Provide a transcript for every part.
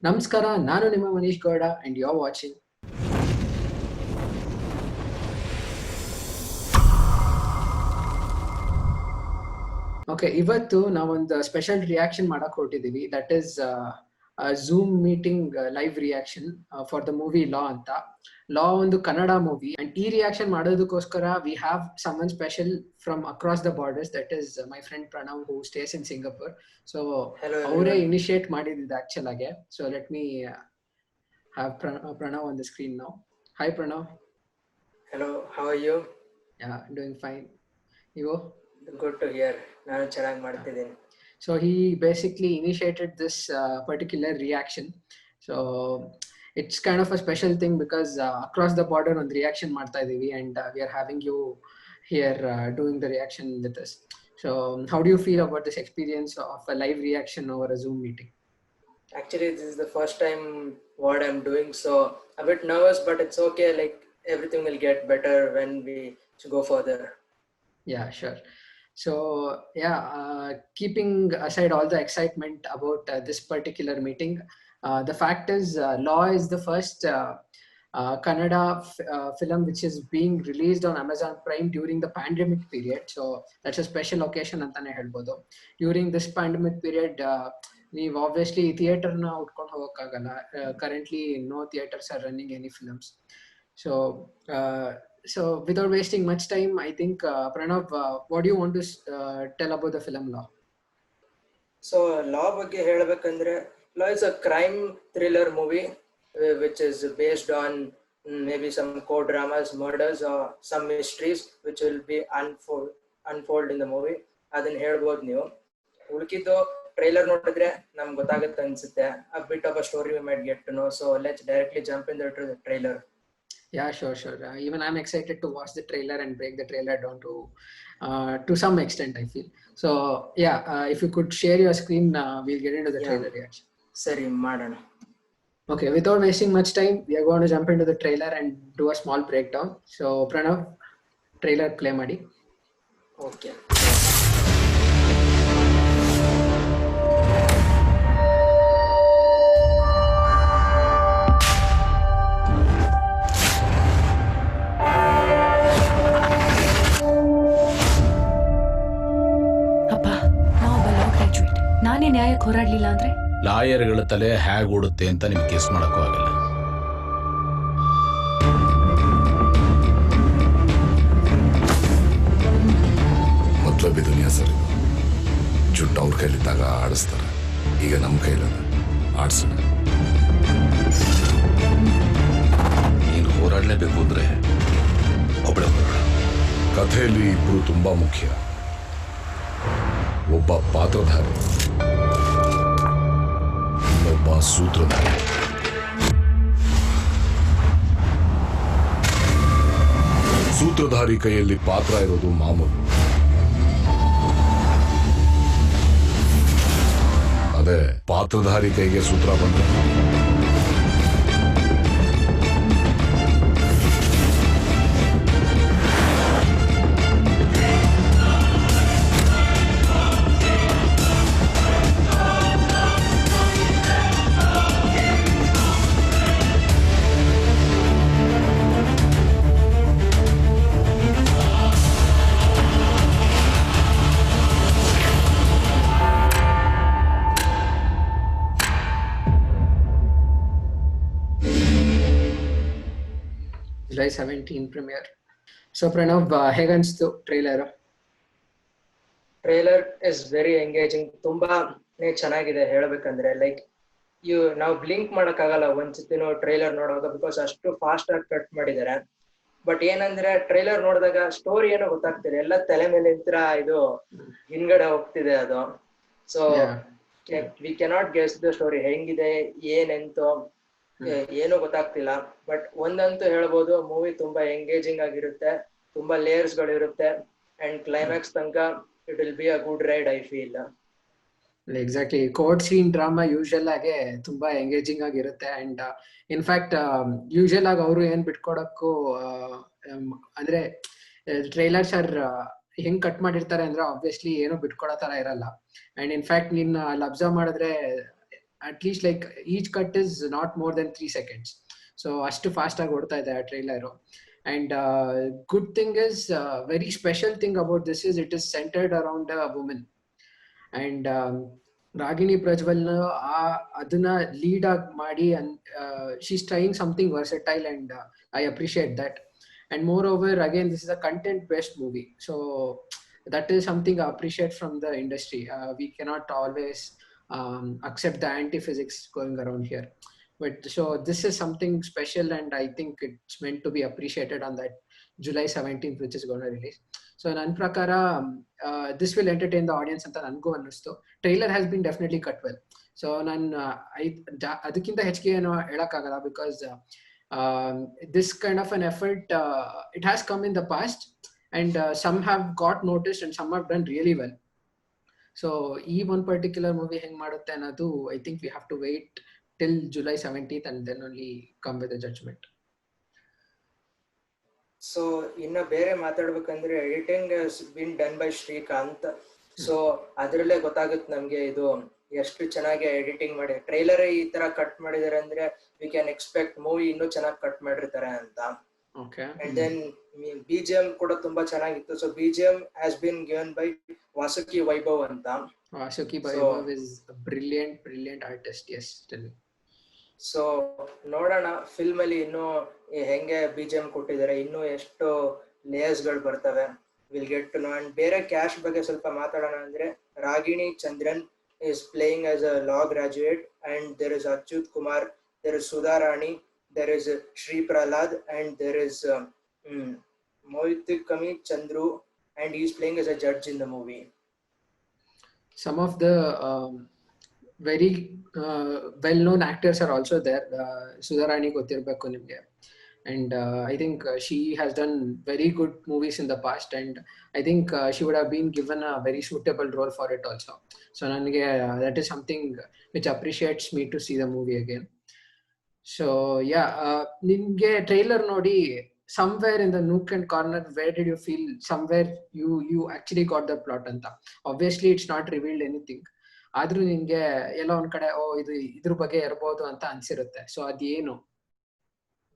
ನಮಸ್ಕಾರ, ನಾನು ನಿಮ್ಮ Manish Gowda and you are watching. Okay, ಇವತ್ತು ನಾವೊಂದು ಸ್ಪೆಷಲ್ ರಿಯಾಕ್ಷನ್ ಮಾಡಕ್ ಹೊರಟಿದೀವಿ. That is zoom meeting live reaction for the movie ಲಾ ಅಂತ. ಲಾ ಒಂದು ಕನ್ನಡ ಮೂವಿ ಅಂಡ್ ಈ ರಿಯಾಕ್ಷನ್ ಮಾಡೋದಕ್ಕೋಸ್ಕರ we have summon special from across the borders. That is my friend Pranav who stays in Singapore. So ಅವರೇ initiate ಮಾಡಿದ್ದು actual ಆಗಿ. So let me have Pranav on the screen now. Hi Pranav. Hello, how are you? Yeah, doing fine. You? Good to hear. ನಾನು ಚೆನ್ನಾಗಿ ಮಾಡ್ತಿದ್ದೀನಿ. So he basically initiated this particular reaction. So it's kind of a special thing because across the border on the reaction ಮಾಡ್ತಾ ಇದೀವಿ and we are having you here doing the reaction with us. So how do you feel about this experience of a live reaction over a Zoom meeting? Actually, this is the first time what I'm doing, so a bit nervous, but it's okay. Like everything will get better when we go further. Yeah, sure. So yeah, keeping aside all the excitement about this particular meeting, the fact is Law is the first Kannada film which is being released on Amazon Prime during the pandemic period. So that's a special occasion antane helbodu. During this pandemic period, ನೀವು obviously ಥಿಯೇಟರ್ನ ಉಟ್ಕೊಂಡು ಹೋಗೋಕ್ಕಾಗಲ್ಲ. Currently no theaters are running any films. So without wasting much time, I think Pranav, what do you want to tell about the film Law? So Law ಬಗ್ಗೆ ಹೇಳಬೇಕಂದ್ರೆ Law is a crime thriller movie which is based on maybe some court dramas, murders or some mysteries which will be unfold in the movie. ಅದನ್ನ ಹೇಳ್ಬೋದು ನೀವು. ಉಳ್ಕಿದ್ದು trailer ನೋಡಿದ್ರೆ ನಮ್ಗೆ ಗೊತ್ತಾಗುತ್ತೆ ಅನ್ಸುತ್ತೆ. A bit of a story we might get to know. So let's directly jump into the trailer. Yeah, sure. Even I'm excited to watch the trailer and break the trailer down to some extent, I feel. So yeah, if you could share your screen, we'll get into the trailer reaction. Sari ಮಾಡೋಣ. Okay, without wasting much time, we are going to jump into the trailer and do a small breakdown. So Pranav, trailer play ಮಾಡಿ. Okay. ನಾನೇ ನ್ಯಾಯಕ್ಕೆ ಹೋರಾಡ್ಲಿಲ್ಲ ಅಂದ್ರೆ ಲಾಯರ್ಗಳ ತಲೆ ಹೇಗೆ ಓಡುತ್ತೆ ಅಂತ ನಿಮ್ಗೆ case ಮಾಡಕ್ಕೂ ಆಗಲ್ಲ. ಮೊದಲು ದುನಿಯಾ ಸರ್, ಇದು ಜುಟ್ಟು ಅವ್ರ ಕೈಲಿದ್ದಾಗ ಆಡಿಸ್ತಾರೆ, ಈಗ ನಮ್ಮ ಕೈಲಲ್ಲ, ಆಡ್ಸೋಣ. ನೀನು ಹೋರಾಡಲೇಬೇಕು ಅಂದ್ರೆ ಒಬ್ಬಳೆ ಹೋರಾಡ. ಕಥೆಯಲ್ಲಿ ಇಬ್ಬರು ತುಂಬಾ ಮುಖ್ಯ. ಒಬ್ಬ ಪಾತ್ರಧಾರಿ, ಇನ್ನೊಬ್ಬ ಸೂತ್ರಧಾರಿ. ಸೂತ್ರಧಾರಿ ಕೈಯಲ್ಲಿ ಪಾತ್ರ ಇರೋದು ಮಾಮೂಲು. ಅದೇ ಪಾತ್ರಧಾರಿ ಕೈಗೆ ಸೂತ್ರ ಬಂದ್ರೆ July 17 premiere. So Pranav, ಹೇಗನ್ಸ್ತು trailer? Trailer is very engaging. ತುಂಬಾನೇ ಚೆನ್ನಾಗಿದೆ ಹೇಳಬೇಕಂದ್ರೆ. ಲೈಕ್ ನಾವು ಬ್ಲಿಂಕ್ ಮಾಡಕ್ಕಾಗಲ್ಲ ಒಂದ್ಸತಿನೂ ಟ್ರೈಲರ್ ನೋಡುವಾಗ, ಬಿಕಾಸ್ ಅಷ್ಟು ಫಾಸ್ಟ್ ಆಗಿ ಕಟ್ ಮಾಡಿದ್ದಾರೆ. ಬಟ್ ಏನಂದ್ರೆ ಟ್ರೈಲರ್ ನೋಡಿದಾಗ ಸ್ಟೋರಿ ಏನೋ ಗೊತ್ತಾಗ್ತಿದೆ, ಎಲ್ಲ ತಲೆ ಮೇಲೆ ಇದು ಹಿಂದ್ಗಡೆ ಹೋಗ್ತಿದೆ ಅದು. So we cannot guess the story ಹೆಂಗಿದೆ, ಏನೆಂತೋ ಏನೂ ಗೊತ್ತಾಗ್ತಿಲ್ಲ. ಬಟ್ ಒಂದಂತೂ ಹೇಳ್ಬೋದು, ಮೂವಿ ತುಂಬಾ ಎಂಗೇಜಿಂಗ್ ಆಗಿರುತ್ತೆ, ತುಂಬಾ ಲೇಯರ್ಸ್ ಗಳು ಇರುತ್ತೆ ಅಂಡ್ ಕ್ಲೈಮ್ಯಾಕ್ಸ್ ತನಕ it will be a good ride, I feel. Exactly, court scene drama usual ಆಗಿ ತುಂಬಾ ಎಂಗೇಜಿಂಗ್ ಆಗಿರುತ್ತೆ. ಅಂಡ್ ಇನ್ಫ್ಯಾಕ್ಟ್ ಯೂಶುವಲ್ ಆಗಿ ಅವರು ಏನ್ ಬಿಟ್ಕೊಡಕ್ಕೂ ಅಂದ್ರೆ ಟ್ರೈಲರ್ಸ್ ಆರ್ ಹೆಂಗ್ ಕಟ್ ಮಾಡಿರ್ತಾರೆ ಅಂದ್ರೆ ಆಬ್ವಿಯಸ್ಲಿ ಏನು ಬಿಟ್ಕೊಡೋ ತರ ಇರಲ್ಲ. ಅಂಡ್ ಇನ್ಫ್ಯಾಕ್ಟ್ ನೀನ್ ಅಲ್ಲಿ ಅಬ್ಸರ್ವ್ ಮಾಡಿದ್ರೆ at least like each cut is not more than 3 seconds. So ಅಷ್ಟು ಫಾಸ್ಟ್ ಆಗಿ ಓಡ್ತಾ ಇದೆ ಆ trailer. And good thing is, very special thing about this is it is centered around a woman. And Ragini Prajwal ಅದನ್ನ lead ಆಗಿ ಮಾಡಿ, and she's trying something versatile, and I appreciate that. And moreover, again, this is a content based movie, so that is something I appreciate from the industry. We cannot always accept the anti-physics going around here, but so this is something special, and I think it's meant to be appreciated on that July 17th, which is going to release. So ನನ್ನ ಪ್ರಕಾರ this will entertain the audience ಅಂತ ನನಗೂ ಅನ್ನಿಸ್ತು. Trailer has been definitely cut well. So ನಾನು ಅದಕ್ಕಿಂತ ಹೆಚ್ಚಿಗೆ ಏನು ಹೇಳಕ್ಕಾಗಲ್ಲ, because this kind of an effort, it has come in the past, and some have got noticed and some have done really well. So ಈ one particular movie ಹೆಂಗ್ ಮಾಡುತ್ತೆ ಅನ್ನೋದು, I think we have to wait till July 17th and then only come with a judgment. So ಇನ್ನ ಬೇರೆ ಮಾತಾಡ್ಬೇಕಂದ್ರೆ editing been done by Srikanth. So ಅದ್ರಲ್ಲೇ ಗೊತ್ತಾಗುತ್ತೆ ನಮ್ಗೆ ಇದು ಎಷ್ಟು ಚೆನ್ನಾಗಿ ಎಡಿಟಿಂಗ್ ಮಾಡಿ, ಟ್ರೈಲರ್ ಈ ತರ ಕಟ್ ಮಾಡಿದಾರೆ ಅಂದ್ರೆ ವಿ ಕ್ಯಾನ್ ಎಕ್ಸ್ಪೆಕ್ಟ್ ಮೂವಿ ಇನ್ನೂ ಚೆನ್ನಾಗಿ ಕಟ್ ಮಾಡಿರ್ತಾರೆ ಅಂತ. ಅಂಡ್ ದೆನ್ BGM ಕೂಡ ತುಂಬಾ ಚೆನ್ನಾಗಿತ್ತು. So BGM has been given by Vasuki Vaibhav ಅಂತ. Vasuki Vaibhav is a brilliant artist. Yes, tell me. So ನೋಡೋಣ ಫಿಲ್ಮ್ ಅಲ್ಲಿ ಇನ್ನು ಹೆಂಗೆ BGM ಕೊಟ್ಟಿದ್ದಾರೆ, ಇನ್ನು ಎಷ್ಟು ಲೇಯರ್ಸ್ ಗಳು ಬರ್ತವೆ, will get to know. And ಬೇರೆ ಕ್ಯಾಶ್ ಬಗ್ಗೆ ಸ್ವಲ್ಪ ಮಾತಾಡೋಣ ಅಂದ್ರೆ, Ragini Chandran is playing as a law graduate, and there is Achyut Kumar, there is Sudha Rani, there is Shri Prahlad, and there is Mohitkami Chandru, and he is playing as a judge in the movie. Some of the very well-known actors are also there. Sudha Rani ಗೊತ್ತಿರಬೇಕು ನಿಮಗೆ, and I think she has done very good movies in the past, and I think she would have been given a very suitable role for it also. So ನನಗೆ that is something which appreciates me to see the movie again. So yeah, ನಿಮಗೆ trailer ನೋಡಿ, somewhere in the nook and corner, where did you feel somewhere you actually got the plot ಅಂತ? Obviously it's not revealed anything, ಆದ್ರೂ ನಿನ್ಗೆ ಎಲ್ಲೋ ಒಂದ್ ಕಡೆ ಇದು ಇದ್ರ ಬಗ್ಗೆ ಇರಬಹುದು ಅಂತ ಅನ್ಸಿರುತ್ತೆ. ಸೊ ಅದೇನು?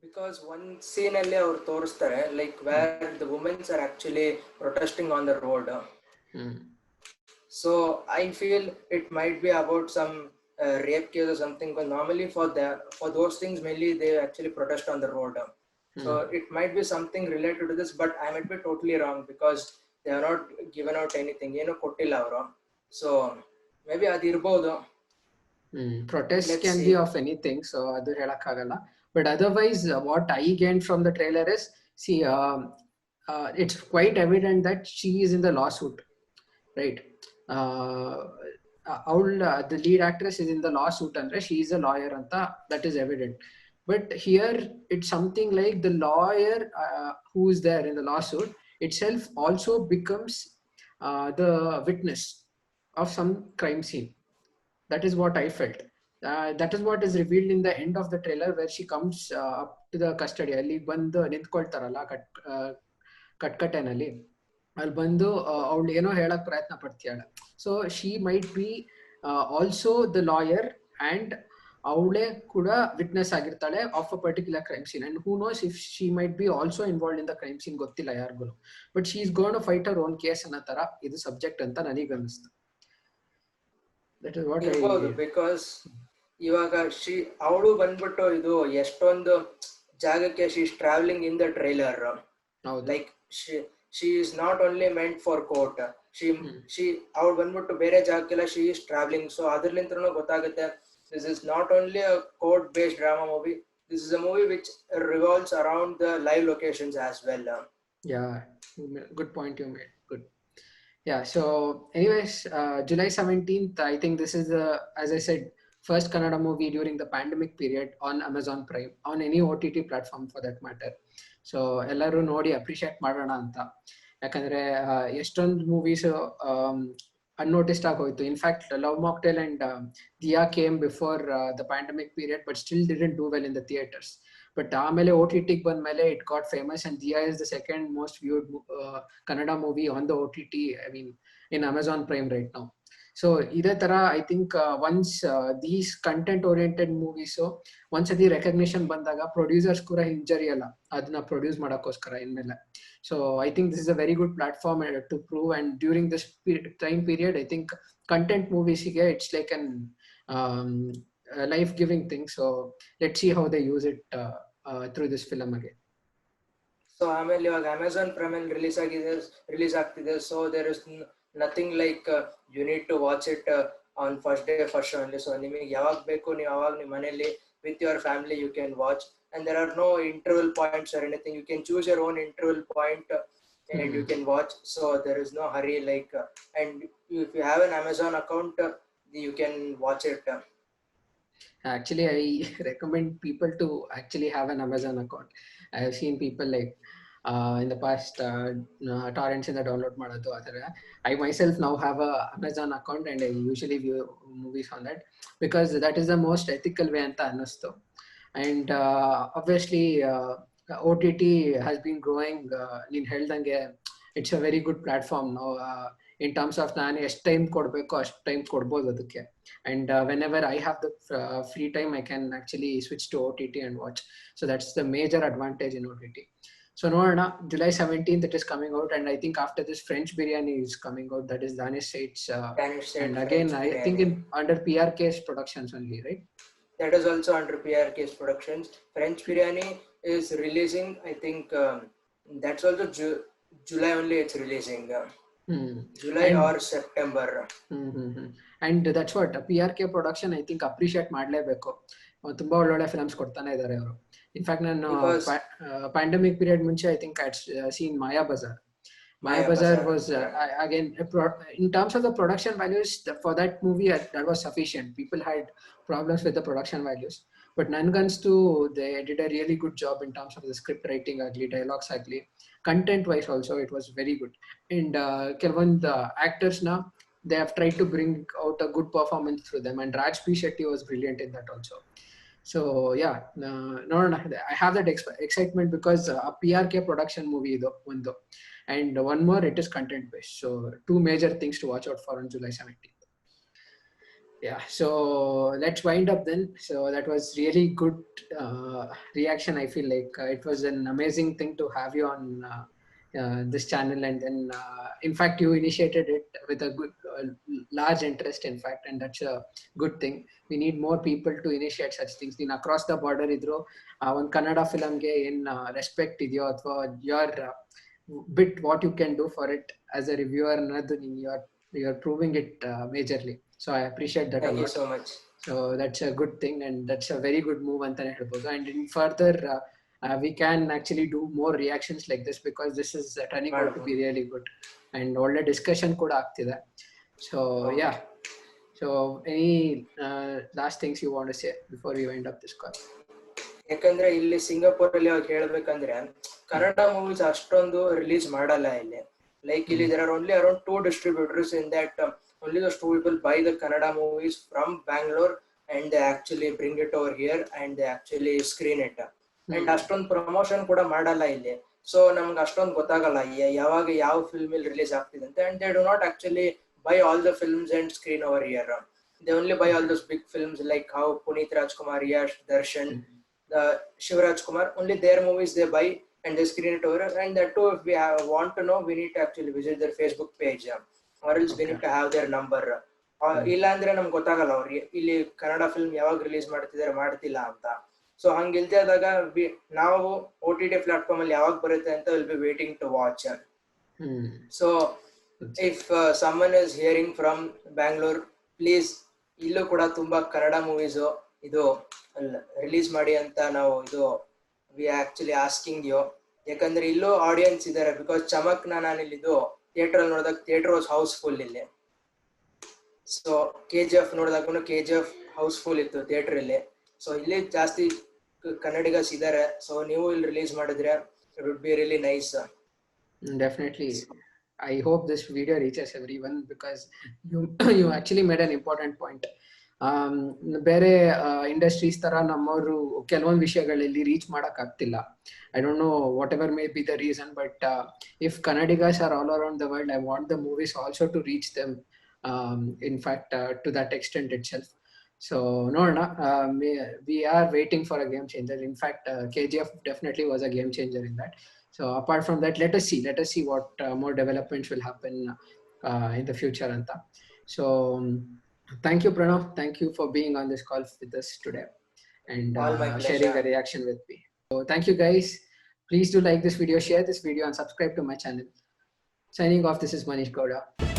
Because one scene ಅಲ್ಲಿ ಅವ್ರು ತೋರಿಸ್ತಾರೆ, like where the women are actually protesting on the road. So I feel it might be about some rape case or something, because normally for those things mainly they actually protest on the road. So it might be something related to this, but I might be totally wrong, because they are not given out anything, ಏನು ಕೊಟ್ಟಿಲ್ಲ ಅವರು. So maybe ಅದಿರಬಹುದು. Protest can be of anything, so ಅದು ಹೇಳಕ್ಕಾಗಲ್ಲ. But otherwise, what I gained from the trailer is, see, it's quite evident that she is in the lawsuit, right? The lead actress is in the lawsuit, and she is a lawyer, anta, that is evident. But here, it's something like the lawyer who is there in the lawsuit itself also becomes the witness of some crime scene. That is what I felt. That is what is revealed in the end of the trailer, where she comes up to the custody. ಅಲ್ಲಿ ಬಂದು ನಿಂತ್ಕೊಳ್ತಾರಲ್ಲ ಕಟ್ಕಟೆನಲ್ಲಿ, ಅಲ್ಲಿ ಬಂದು ಅವಳು ಏನೋ ಹೇಳಕ್ ಪ್ರಯತ್ನ ಪಡ್ತೀಯಾಳ. So she might be also the lawyer, and ಅವಳೇ ಕೂಡ ವಿಟ್ನೆಸ್ ಆಗಿರ್ತಾಳೆ of a particular crime scene. And who knows if she might be also involve in the crime scene, ಗೊತ್ತಿಲ್ಲ ಯಾರಿಗೂ. But she is going to fight her own case ಅನ್ನೋ ತರ ಇದು subject ಅಂತ ನನಗೆ ಅನಿಸ್ತು. That is what I, because ಇವಾಗ ಅವಳು ಬಂದ್ಬಿಟ್ಟು ಇದು ಎಷ್ಟೊಂದು ಜಾಗಕ್ಕೆ she is travelling in the trailer, like she is not only meant for court, ಅವಳು ಬಂದ್ಬಿಟ್ಟು ಬೇರೆ ಜಾಗಕ್ಕೆಲ್ಲ ಶಿ ಇಸ್ ಟ್ರಾವೆಲಿಂಗ್. ಸೊ ಅದ್ರಲಿಂತ್ರನೂ ಗೊತ್ತಾಗುತ್ತೆ, this is not only a court based drama movie, this is a movie which revolves around the live locations as well. Yeah, good point you made. Good. Yeah, so anyways, July 17th, I think this is the, as I said, first Kannada movie during the pandemic period on Amazon Prime, on any OTT platform for that matter. So ಎಲ್ಲರೂ ನೋಡಿ appreciate ಮಾಡೋಣ ಅಂತ. ಯಾಕಂದ್ರೆ ಎಷ್ಟೊಂದು movies unnoticed ಆಗೋಯ್ತು. In fact Love Mocktail and Dia came before the pandemic period, but still didn't do well in the theatres. But ಆಮೇಲೆ OTT ಬಂದ್ಮೇಲೆ it got famous, and Dia is the second most viewed Kannada movie on the OTT, I mean in Amazon Prime right now. So ಇದೇ ತರ I think once these content oriented movies ಒಂದ್ಸತಿ recognition ಬಂದಾಗ producers ಕೂಡ ಹಿಂಜರಿಯಲ್ಲ ಅದನ್ನ produce ಮಾಡಕ್ಕೋಸ್ಕರ ಇನ್ಮೇಲೆ. So I think this is a very good platform to prove, and during this time period I think content ಮೂವೀಸ್ಗೆ it's like an life giving thing. So let's see how they use it through this film again. So ಆಮೇಲೆ ಇವಾಗ Amazon Prime ಅಲ್ಲಿ release ಆಗ್ತಿದೆ. So there is nothing like you need to watch it on first day first show only. So ನಿಮಗೆ ಯಾವಾಗ ಬೇಕು ನೀವು ಅವಾಗ ನಿಮ್ಮ ಮನೆಯಲ್ಲಿ with your family you can watch, and there are no interval points or anything. You can choose your own interval point and you can watch. So there is no hurry, like and if you have an Amazon account you can watch it. Actually, I recommend people to actually have an Amazon account. I have seen people like in the past torrents in the download ಮಾಡೋದು ಆ ಥರ. I myself now have a Amazon account and I usually view movies on that because that is the most ethical way ಅಂತ ಅನ್ನಿಸ್ತು. And obviously OTT has been growing. ನೀನು ಹೇಳ್ದಂಗೆ it's a very good platform ನಾವು in terms of ನಾನು ಎಷ್ಟು time ಕೊಡಬೇಕು ಅಷ್ಟು time ಕೊಡ್ಬೋದು ಅದಕ್ಕೆ. And whenever I have the free time, I can actually switch to OTT and watch. So that's the major advantage in OTT. So ನೋಡೋಣ, July 17th it is coming out, and I think after this French Biryani is coming out, that is Danish Said's. And again I think under PRK's productions only, right? That is also under PRK's productions. French Biryani is releasing, I think that's also July only it's releasing. July or September. And that's what PRK production I think appreciate ಮಾಡಲೇಬೇಕು. ತುಂಬಾ ಒಳ್ಳೊಳ್ಳೆ films ಕೊಡ್ತಾನೆ ಇದ್ದಾರೆ ಅವರು. In fact ನಾನು pandemic period ಮುಂಚೆ I think I'd seen Maya Bazaar. Maya Bazaar was again in terms of the production values for that movie that was sufficient. People had problems with the production values, but ನನಗನ್ಸ್ತು they did a really good job in terms of the script writing agli, dialogues agli, content wise also it was very good. And ಕೆಲವೊಂದು actors na they have tried to bring out a good performance through them, and Raj P Shetty was brilliant in that also. So yeah, no, I have that excitement because a PRK production movie ido ondo, and one more, it is content based. So two major things to watch out for on July 17th. Yeah, so let's wind up then. So that was really good reaction. I feel like it was an amazing thing to have you on this channel, and then in fact you initiated it with a good large interest in fact, and that's a good thing. We need more people to initiate such things. In across the border idro one Kannada film ge in respect idyo athwa your bit what you can do for it as a reviewer annadu you are proving it majorly. So I appreciate that. Thank you so much. So that's a good thing, and that's a very good move antaನೆ ಹೇಳ್ಬೋದು. And in further we can actually do more reactions like this because this is turning out to be really good, and ಒಳ್ಳೆ discussion ಕೂಡ ಆಗ್ತಿದೆ. So yeah, so any last things you want to say before we wind up this call? ಯಾಕಂದ್ರೆ ಇಲ್ಲಿ Singapore ಅಲ್ಲಿ ಅವಾಗ ಹೇಳ್ಬೇಕಂದ್ರೆ Kannada movies ಅಷ್ಟೊಂದು release ಮಾಡಲ್ಲ ಇಲ್ಲಿ. Like ಇಲ್ಲಿ there are only around 2 distributors in that only those 2 people buy the Kannada movies from Bangalore and they actually bring it over here and they actually screen it. And ಅಷ್ಟೊಂದು promotion ಕೂಡ ಮಾಡಲ್ಲ ಇಲ್ಲಿ. So ನಮ್ಗೆ ಅಷ್ಟೊಂದು ಗೊತ್ತಾಗಲ್ಲ ಯಾವಾಗ ಯಾವ film ಇಲ್ಲಿ ರಿಲೀಸ್ ಆಗ್ತಿದೆ ಅಂತ. And they do not actually buy all the films and screen over here. They only buy all those big films like how Puneet Rajkumar, Yash, Darshan, the Shivraj Kumar, only their movies they buy and they screen it over. And that too, if we want to know, we need to actually visit their Facebook page, or else we need to have their number. ಇಲ್ಲ ಅಂದ್ರೆ ನಮ್ಗೆ ಗೊತ್ತಾಗಲ್ಲ ಅವ್ರಿಗೆ ಇಲ್ಲಿ Kannada film ಯಾವಾಗ release ಮಾಡ್ತಿದ್ದಾರೆ ಮಾಡ್ತಿಲ್ಲ ಅಂತ. ಸೊ ಹಂಗಿಲ್ದೇ ಆದಾಗ ನಾವು OTT ಪ್ಲಾಟ್ಫಾರ್ಮ್ ಅಲ್ಲಿ ಯಾವಾಗ ಬರುತ್ತೆ ಅಂತ will be waiting to watch. So if someone is hearing from Bangalore, please ಇಲ್ಲೂ ಕೂಡ ತುಂಬಾ ಕನ್ನಡ ಮೂವೀಸ್ ಇದು ರಿಲೀಸ್ ಮಾಡಿ ಅಂತ ನಾವು ಇದು ವಿ ಆಕ್ಚುಲಿ ಆಸ್ಕಿಂಗ್ ಯು. ಯಾಕಂದ್ರೆ ಇಲ್ಲೂ ಆಡಿಯನ್ಸ್ ಇದ್ದಾರೆ. ಬಿಕಾಸ್ ಚಮಕ್ ನಾನು ಇಲ್ಲಿದ್ದು ಥಿಯೇಟರ್ ಅಲ್ಲಿ ನೋಡಿದಾಗ ಥಿಯೇಟರ್ ವಾಸ್ ಹೌಸ್ಫುಲ್ ಇಲ್ಲಿ. ಸೊ KGF ನೋಡಿದಾಗ KGF ಹೌಸ್ಫುಲ್ ಇತ್ತು ಥಿಯೇಟರ್ ಅಲ್ಲಿ. ಸೊ ಇಲ್ಲಿ ಜಾಸ್ತಿ ಕನ್ನಡಿಗಸ್ ಇದ್ದಾರೆ. ಸೊ ನೀವು ಇಲ್ಲಿ ರಿಲೀಸ್ ಮಾಡಿದ್ರೆ it would be really nice. Definitely. I hope this video reaches everyone because you actually made an important point. ಬೇರೆ ಇಂಡಸ್ಟ್ರೀಸ್ ತರ ನಮ್ಮವರು ಕೆಲವೊಂದು ವಿಷಯಗಳಲ್ಲಿ ರೀಚ್ ಮಾಡಕ್ ಆಗ್ತಿಲ್ಲ. I don't know whatever may be the reason, but if Kannadigas are all around the world, I want the movies also to reach them in fact, to that extent itself. So no, we are waiting for a game changer. In fact, KGF definitely was a game changer in that. So apart from that, let us see what more developments will happen in the future, Anta. So thank you, Pranav. Thank you for being on this call with us today and All my sharing pleasure. a reaction with me. So thank you, guys. Please do like this video, share this video, and subscribe to my channel. Signing off, this is Manish Gowda.